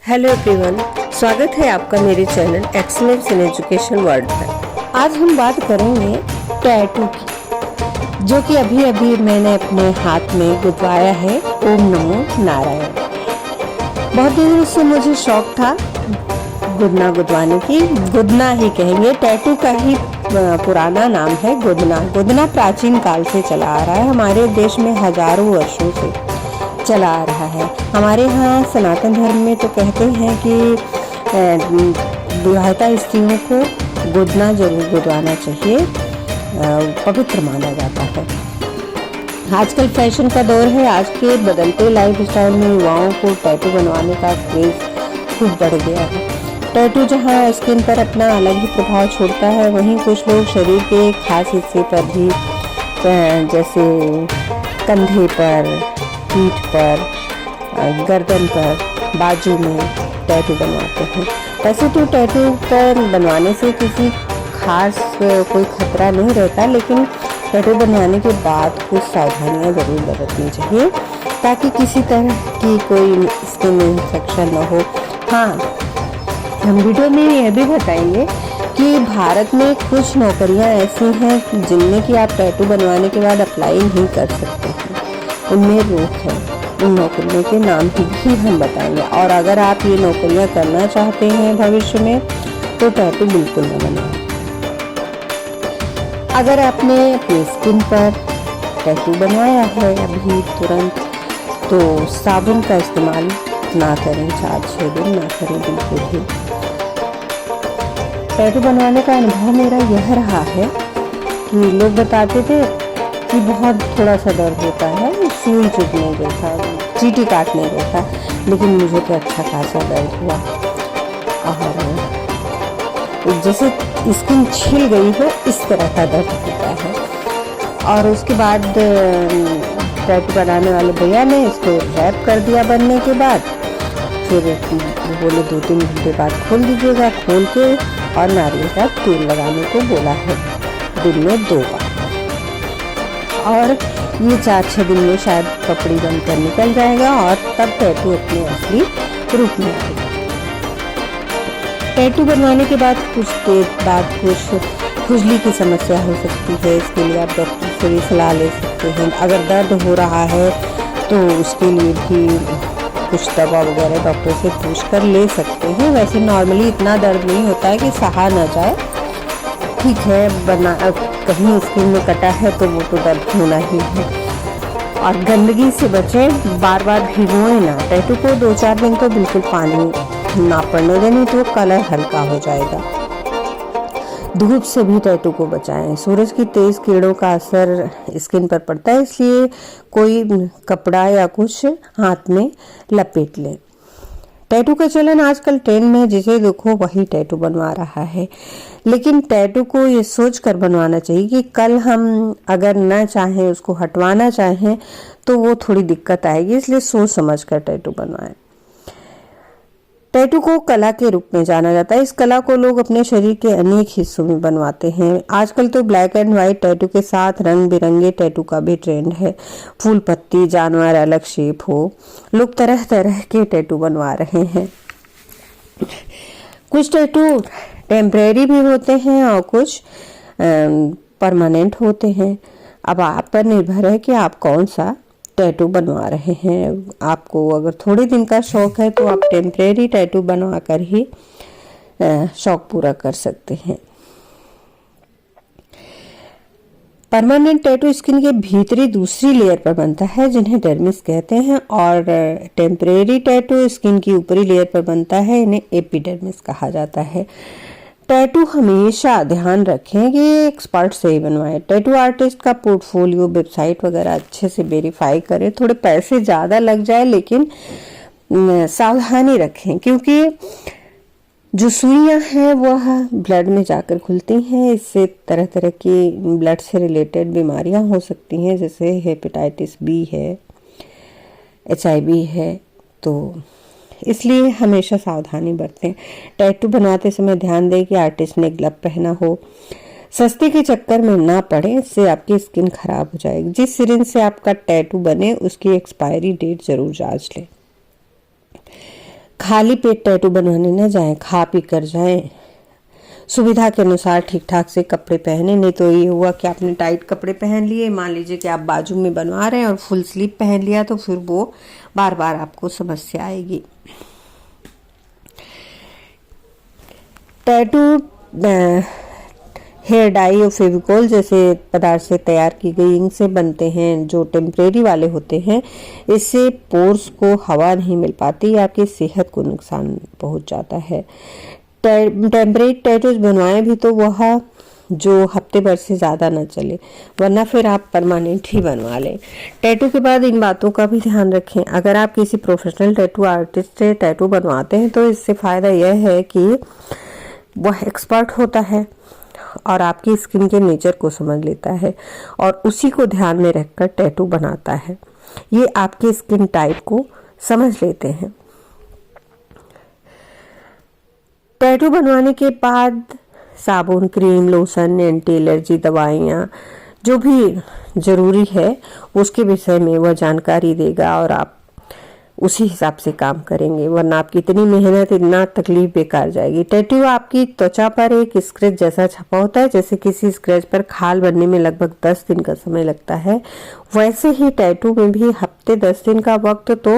Hello everyone, स्वागत है आपका मेरे channel excellence in education world पर। आज हम बात करेंगे टैटू की, जो कि अभी अभी मैंने अपने हाथ में गुदवाया है। ओम नमो नारायण। बहुत दिनों से मुझे शौक था गुदना गुदवाने की। गुदना ही कहेंगे, टैटू का ही पुराना नाम है गुदना। गुदना प्राचीन काल से चला आ रहा है, हमारे देश में हजारों वर्षों से चला आ रहा है। हमारे यहाँ सनातन धर्म में तो कहते हैं कि विवाहिता स्त्रियों को गुदना जरूर गुदवाना चाहिए, पवित्र माना जाता है। आजकल फैशन का दौर है। आज के बदलते लाइफ स्टाइल में युवाओं को टैटू बनवाने का क्रेज खूब बढ़ गया है। टैटू जहाँ स्किन पर अपना अलग ही प्रभाव छोड़ता है, वहीं कुछ लोग शरीर के खास हिस्से पर भी, जैसे कंधे पर, पीठ पर, गर्दन पर, बाजू में टैटू बनवाते हैं। वैसे तो टैटू पर बनवाने से किसी खास कोई खतरा नहीं रहता, लेकिन टैटू बनवाने के बाद कुछ सावधानियां जरूर बरतनी चाहिए ताकि किसी तरह की कोई स्किन इन्फेक्शन न हो। हाँ, हम वीडियो में यह भी बताएंगे कि भारत में कुछ नौकरियां ऐसी हैं जिनमें कि आप टैटू बनवाने के बाद अप्लाई नहीं कर सकते हैं, उनमें रोक है। उन नौकरियों के नाम भी हम बताएंगे। और अगर आप ये नौकरियां करना चाहते हैं भविष्य में तो टैटू बिल्कुल न बनाएं। अगर आपने अपनी स्किन पर टैटू बनवाया है अभी तुरंत, तो साबुन का इस्तेमाल ना करें, 4-6 दिन ना करें बिल्कुल भी। टैटू बनवाने का अनुभव मेरा यह रहा है कि लोग बताते थे कि बहुत थोड़ा सा दर्द होता है, सुई चुभने जैसा, चींटी काटने जैसा, लेकिन मुझे तो अच्छा खासा दर्द हुआ और जैसे स्किन छिल गई हो इस तरह का दर्द होता है। और उसके बाद टैटू बनाने वाले भैया ने इसको रैप कर दिया बनने के बाद। फिर बोले 2-3 घंटे बाद खोल दीजिएगा, खोल के और नारियल का तेल लगाने को बोला है दिन में 2 बार। और ये 4-6 दिन में शायद पपड़ी बनकर निकल जाएगा और तब टैटू अपने असली रूप में आएगा। टैटू बनवाने के बाद कुछ देर बाद कुछ खुजली की समस्या हो सकती है। इसके लिए आप डॉक्टर से भी सलाह ले सकते हैं। अगर दर्द हो रहा है तो उसके लिए भी कुछ दवा वगैरह डॉक्टर से पूछ कर ले सकते हैं। वैसे नॉर्मली इतना दर्द नहीं होता है कि सहा ना जाए, ठीक है। कहीं स्किन में कटा है तो वो तो दर्द होना ही है। और गंदगी से बचें, बार बार भिगोएं ना टैटू को। 2-4 दिन तो बिल्कुल पानी ना पड़ने दें, नहीं तो कलर हल्का हो जाएगा। धूप से भी टैटू को बचाएं। सूरज की तेज किरणों का असर स्किन पर पड़ता है, इसलिए कोई कपड़ा या कुछ हाथ में लपेट लें। टैटू का चलन आजकल ट्रेंड में, जिसे देखो वही टैटू बनवा रहा है। लेकिन टैटू को ये सोच कर बनवाना चाहिए कि कल हम अगर ना चाहें, उसको हटवाना चाहें, तो वो थोड़ी दिक्कत आएगी, इसलिए सोच समझ कर टैटू बनवाएं। टैटू को कला के रूप में जाना जाता है। इस कला को लोग अपने शरीर के अनेक हिस्सों में बनवाते हैं। आजकल तो ब्लैक एंड व्हाइट टैटू के साथ रंग बिरंगे टैटू का भी ट्रेंड है। फूल पत्ती, जानवर, अलग शेप हो, लोग तरह तरह के टैटू बनवा रहे हैं। कुछ टैटू टेम्परेरी भी होते हैं और कुछ परमानेंट होते हैं। अब आप पर निर्भर है कि आप कौन सा टैटू बनवा रहे हैं। आपको अगर थोड़े दिन का शौक है तो आप टेम्परेरी टैटू बनवा कर ही शौक पूरा कर सकते हैं। परमानेंट टैटू स्किन के भीतरी दूसरी लेयर पर बनता है, जिन्हें डर्मिस कहते हैं, और टेम्परेरी टैटू स्किन की ऊपरी लेयर पर बनता है, इन्हें एपिडर्मिस कहा जाता है। टैटू हमेशा ध्यान रखें कि एक्सपर्ट से ही बनवाएं। टैटू आर्टिस्ट का पोर्टफोलियो, वेबसाइट वगैरह अच्छे से वेरीफाई करें। थोड़े पैसे ज़्यादा लग जाए लेकिन सावधानी रखें, क्योंकि जो सुइयां हैं वह ब्लड में जाकर खुलती हैं। इससे तरह तरह की ब्लड से रिलेटेड बीमारियां हो सकती हैं, जैसे हेपेटाइटिस बी है, HIV है। तो इसलिए हमेशा सावधानी बरतें। टैटू बनाते समय ध्यान दें कि आर्टिस्ट ने ग्लव पहना हो। सस्ते के चक्कर में ना पड़े, इससे आपकी स्किन खराब हो जाएगी। जिस सिरिंज से आपका टैटू बने उसकी एक्सपायरी डेट जरूर जांच लें। खाली पेट टैटू बनवाने न जाएं, खा पी कर जाएं। सुविधा के अनुसार ठीक ठाक से कपड़े पहने, नहीं तो ये हुआ कि आपने टाइट कपड़े पहन लिए, मान लीजिए कि आप बाजू में बनवा रहे हैं और फुल स्लीव पहन लिया, तो फिर वो बार बार आपको समस्या आएगी। टैटू हेयर डाई और फेविकोल जैसे पदार्थ से तैयार की गई इंक से बनते हैं, जो टेम्परेरी वाले होते हैं। इससे पोर्स को हवा नहीं मिल पाती, आपकी सेहत को नुकसान पहुंच जाता है। टेम्परेरी टैटूज बनवाएं भी तो वह जो हफ्ते भर से ज़्यादा न चले, वरना फिर आप परमानेंट ही बनवा लें। टैटू के बाद इन बातों का भी ध्यान रखें। अगर आप किसी प्रोफेशनल टैटू आर्टिस्ट से टैटू बनवाते हैं तो इससे फ़ायदा यह है कि वह एक्सपर्ट होता है और आपकी स्किन के नेचर को समझ लेता है और उसी को ध्यान में रखकर टैटू बनाता है। ये आपके स्किन टाइप को समझ लेते हैं। टैटू बनवाने के बाद साबुन, क्रीम, लोशन, एंटी एलर्जी दवाइयाँ जो भी जरूरी है उसके विषय में वह जानकारी देगा और आप उसी हिसाब से काम करेंगे, वरना आपकी इतनी मेहनत, इतना तकलीफ बेकार जाएगी। टैटू आपकी त्वचा पर एक स्क्रैच जैसा छपा होता है। जैसे किसी स्क्रैच पर खाल बनने में लगभग 10 दिन का समय लगता है, वैसे ही टैटू में भी हफ्ते 10 दिन का वक्त तो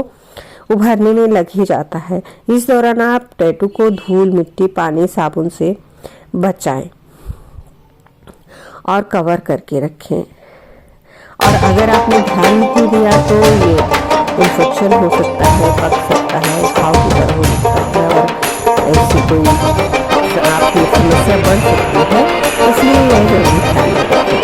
उभरने में लग ही जाता है। इस दौरान आप टैटू को धूल, मिट्टी, पानी, साबुन से बचाएं और कवर करके रखें। और अगर आपने ध्यान नहीं दिया तो ये इन्फेक्शन हो सकता है, पक सकता है, घाव की तरह हो सकता है और ऐसी कोई आपकी समस्या बढ़ सकती है। इसलिए यह जरूर ध्यान रखें।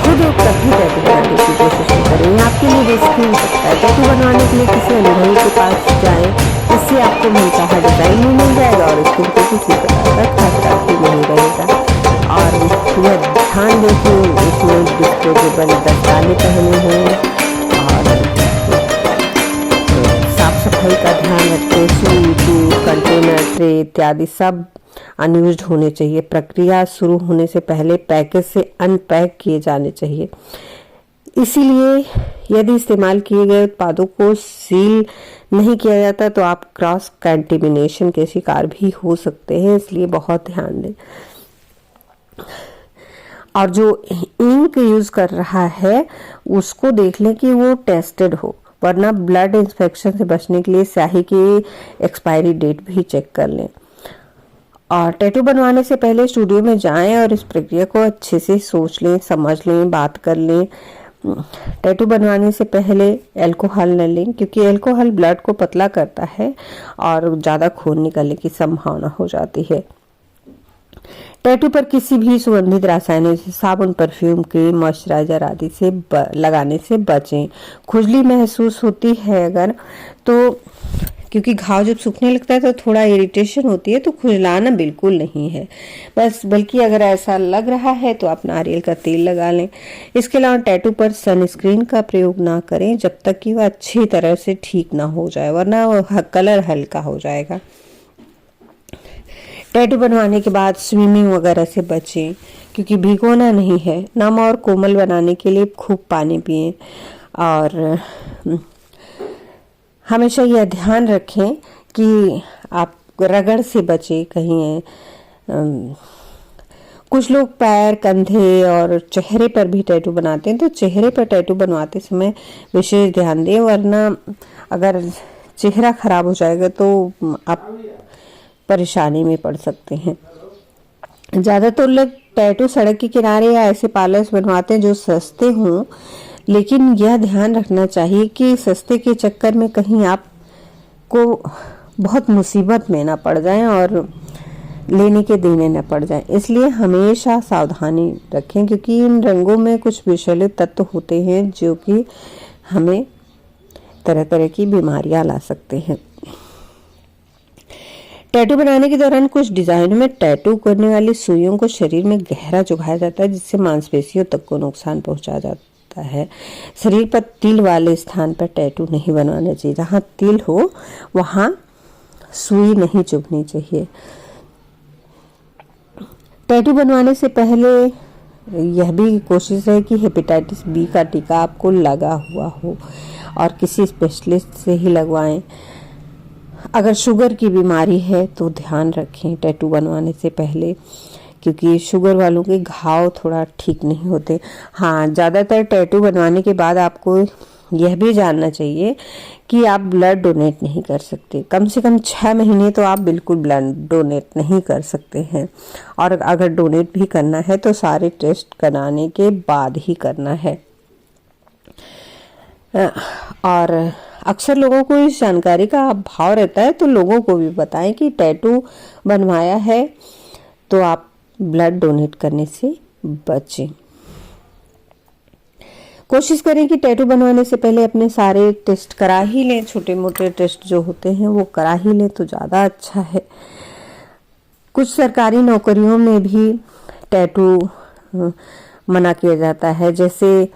खुद कभी टैटू बनाने की कोशिश नहीं करें, आपके लिए रिस्की हो सकता है। टैटू बनवाने के लिए किसी अनुभवी के पास जाएं, इससे आपको मनचाहा डिजाइन भी मिल जाएगा और स्किन को किसी प्रकार का खतरा भी नहीं रहेगा। और यह ध्यान दें कि इसमें डिस्पोजेबल दस्ताने पहने हों और साफ सफाई का ध्यान रखें। सुई, ट्यूब, कंटेनर, ट्रे इत्यादि सब अनयूज्ड होने चाहिए। प्रक्रिया शुरू होने से पहले पैकेज से अनपैक किए जाने चाहिए। इसीलिए यदि इस्तेमाल किए गए उत्पादों को सील नहीं किया जाता तो आप क्रॉस कंटेमिनेशन के शिकार भी हो सकते हैं, इसलिए बहुत ध्यान दें। और जो इंक यूज कर रहा है उसको देख लें कि वो टेस्टेड हो, वरना ब्लड इंस्पेक्शन से बचने के लिए स्याही की एक्सपायरी डेट भी चेक कर लें। और टैटू बनवाने से पहले स्टूडियो में जाएं और इस प्रक्रिया को अच्छे से सोच लें, समझ लें, बात कर लें। टैटू बनवाने से पहले अल्कोहल न लें, क्योंकि अल्कोहल ब्लड को पतला करता है और ज़्यादा खून निकलने की संभावना हो जाती है। टैटू पर किसी भी सुगंधित रासायनिक जैसे साबुन, परफ्यूम, क्रीम, मॉइस्चराइजर आदि से लगाने से बचें। खुजली महसूस होती है अगर तो, क्योंकि घाव जब सूखने लगता है तो थोड़ा इरिटेशन होती है, तो खुजलाना बिल्कुल नहीं है बस, बल्कि अगर ऐसा लग रहा है तो आप नारियल का तेल लगा लें। इसके अलावा टैटू पर सनस्क्रीन का प्रयोग ना करें जब तक कि वह अच्छी तरह से ठीक ना हो जाए, वरना वह कलर हल्का हो जाएगा। टैटू बनवाने के बाद स्विमिंग वगैरह से बचें, क्योंकि भिगोना नहीं है। नम और कोमल बनाने के लिए खूब पानी पिएं और हमेशा यह ध्यान रखें कि आप रगड़ से बचें। कहीं कुछ लोग पैर, कंधे और चेहरे पर भी टैटू बनाते हैं, तो चेहरे पर टैटू बनवाते समय विशेष ध्यान दें, वरना अगर चेहरा खराब हो जाएगा तो आप परेशानी में पड़ सकते हैं। ज़्यादातर लोग टैटू सड़क के किनारे या ऐसे पार्लर्स बनवाते हैं जो सस्ते हों, लेकिन यह ध्यान रखना चाहिए कि सस्ते के चक्कर में कहीं आप को बहुत मुसीबत में ना पड़ जाएं और लेने के देने न पड़ जाएं। इसलिए हमेशा सावधानी रखें, क्योंकि इन रंगों में कुछ विषैले तत्व होते हैं जो कि हमें तरह तरह की बीमारियां ला सकते हैं। टैटू बनाने के दौरान कुछ डिजाइनों में टैटू करने वाली सुइयों को शरीर में गहरा चुभाया जाता है, जिससे मांसपेशियों तक को नुकसान पहुंचा जाता है। शरीर पर तिल वाले स्थान पर टैटू नहीं बनवाना चाहिए। जहां तिल हो वहां सुई नहीं चुभनी चाहिए। टैटू बनवाने से पहले यह भी कोशिश है कि हेपेटाइटिस बी का टीका आपको लगा हुआ हो और किसी स्पेशलिस्ट से ही लगवाएं। अगर शुगर की बीमारी है तो ध्यान रखें टैटू बनवाने से पहले, क्योंकि शुगर वालों के घाव थोड़ा ठीक नहीं होते। हाँ, ज़्यादातर टैटू बनवाने के बाद आपको यह भी जानना चाहिए कि आप ब्लड डोनेट नहीं कर सकते। कम से कम 6 महीने तो आप बिल्कुल ब्लड डोनेट नहीं कर सकते हैं, और अगर डोनेट भी करना है तो सारे टेस्ट कराने के बाद ही करना है। और अक्सर लोगों को इस जानकारी का अभाव रहता है, तो लोगों को भी बताएं कि टैटू बनवाया है तो आप ब्लड डोनेट करने से बचें। कोशिश करें कि टैटू बनवाने से पहले अपने सारे टेस्ट करा ही लें, छोटे मोटे टेस्ट जो होते हैं वो करा ही लें तो ज़्यादा अच्छा है। कुछ सरकारी नौकरियों में भी टैटू मना किया जाता है, जैसे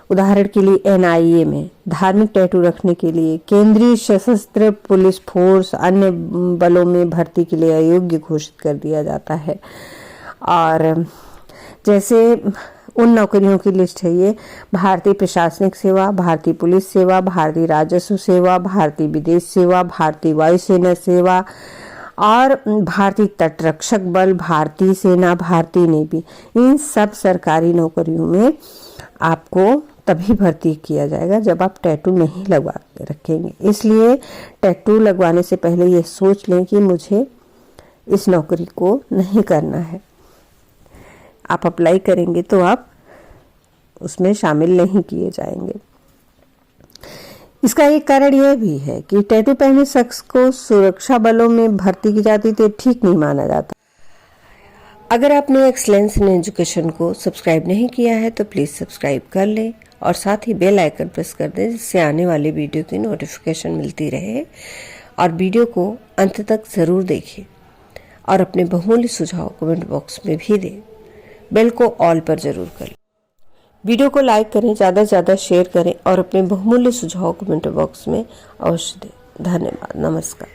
उदाहरण के लिए NIA में धार्मिक टैटू रखने के लिए, केंद्रीय सशस्त्र पुलिस फोर्स अन्य बलों में भर्ती के लिए अयोग्य घोषित कर दिया जाता है। और जैसे उन नौकरियों की लिस्ट है ये: भारतीय प्रशासनिक सेवा, भारतीय पुलिस सेवा, भारतीय राजस्व सेवा, भारतीय विदेश सेवा, भारतीय वायुसेना सेवा और भारतीय तटरक्षक बल, भारतीय सेना, भारतीय नेवी। इन सब सरकारी नौकरियों में आपको तभी भर्ती किया जाएगा जब आप टैटू नहीं लगवा के रखेंगे। इसलिए टैटू लगवाने से पहले ये सोच लें कि मुझे इस नौकरी को नहीं करना है। आप अप्लाई करेंगे तो आप उसमें शामिल नहीं किए जाएंगे। इसका एक कारण यह भी है कि टैटू पहने शख्स को सुरक्षा बलों में भर्ती की जाती तो ठीक नहीं माना जाता। अगर आपने एक्सलेंस इन एजुकेशन को सब्सक्राइब नहीं किया है तो प्लीज़ सब्सक्राइब कर लें और साथ ही बेल आइकन प्रेस कर दें, जिससे आने वाले वीडियो की नोटिफिकेशन मिलती रहे। और वीडियो को अंत तक ज़रूर देखें और अपने बहुमूल्य सुझाव कमेंट बॉक्स में भी दें। बेल को ऑल पर जरूर करें। वीडियो को लाइक करें, ज़्यादा से ज़्यादा शेयर करें और अपने बहुमूल्य सुझाव कमेंट बॉक्स में अवश्य दें। धन्यवाद। नमस्कार।